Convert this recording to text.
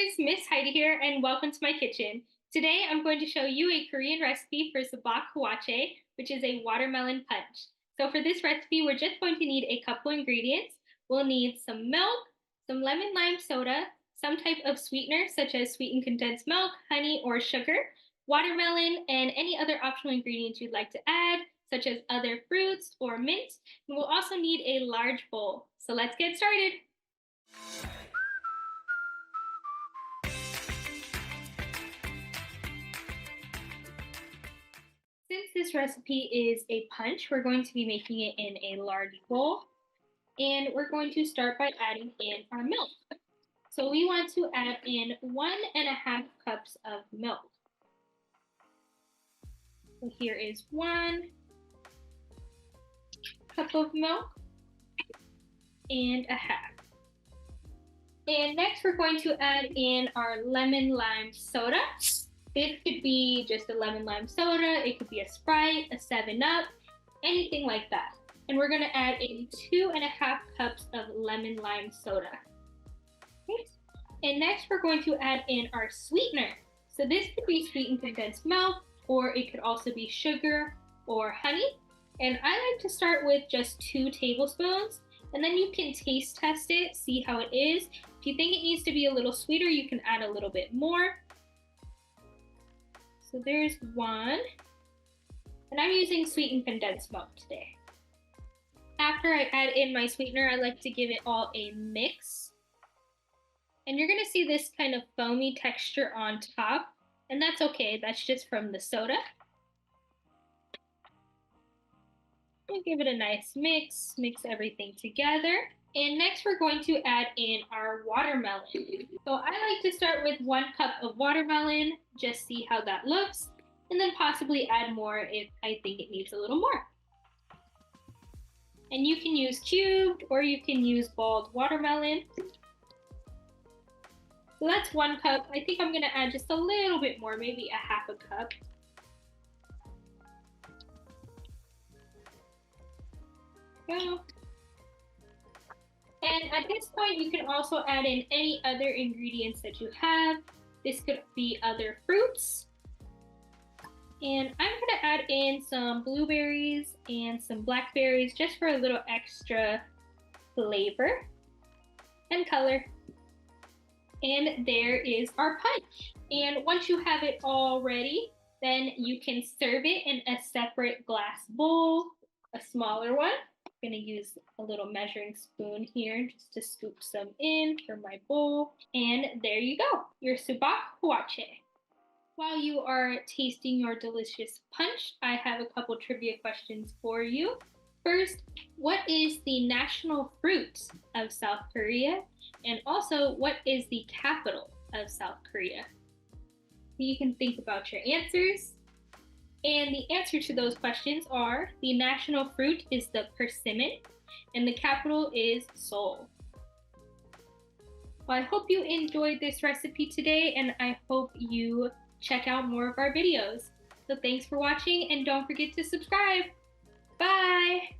viewers, Miss Heidi here, and welcome to my kitchen. Today I'm going to show you a Korean recipe for Subak Hwachae, which is a watermelon punch. So for this recipe, we're just going to need a couple ingredients. We'll need some milk, some lemon lime soda, some type of sweetener such as sweetened condensed milk, honey, or sugar, watermelon, and any other optional ingredients you'd like to add, such as other fruits or mint. And we'll also need a large bowl. So let's get started. Since this recipe is a punch, we're going to be making it in a large bowl. And we're going to start by adding in our milk. So we want to add in 1.5 cups of milk. So here is 1 cup of milk and a half. And next we're going to add in our lemon lime soda. This could be just a lemon lime soda, it could be a Sprite, a 7-Up, anything like that. And we're gonna add in 2.5 cups of lemon lime soda. Okay. And next we're going to add in our sweetener. So this could be sweetened condensed milk, or it could also be sugar or honey. And I like to start with just 2 tablespoons, and then you can taste test it, see how it is. If you think it needs to be a little sweeter, you can add a little bit more. So there's 1, and I'm using sweetened condensed milk today. After I add in my sweetener, I like to give it all a mix. And you're gonna see this kind of foamy texture on top, and that's okay, that's just from the soda. And give it a nice mix everything together. And next we're going to add in our watermelon. So I like to start with 1 cup of watermelon, just see how that looks, and then possibly add more if I think it needs a little more. And you can use cubed or you can use balled watermelon. So that's 1 cup. I think I'm gonna add just a little bit more, maybe a 1/2 cup. Go. And at this point, you can also add in any other ingredients that you have. This could be other fruits. And I'm gonna add in some blueberries and some blackberries just for a little extra flavor and color. And there is our punch. And once you have it all ready, then you can serve it in a separate glass bowl, a smaller one. I'm gonna use a little measuring spoon here just to scoop some in for my bowl. And there you go, your Subak Hwachae. While you are tasting your delicious punch, I have a couple trivia questions for you. First, what is the national fruit of South Korea? And also, what is the capital of South Korea? You can think about your answers. And the answer to those questions are, the national fruit is the persimmon, and the capital is Seoul. Well, I hope you enjoyed this recipe today, and I hope you check out more of our videos. So thanks for watching, and don't forget to subscribe. Bye!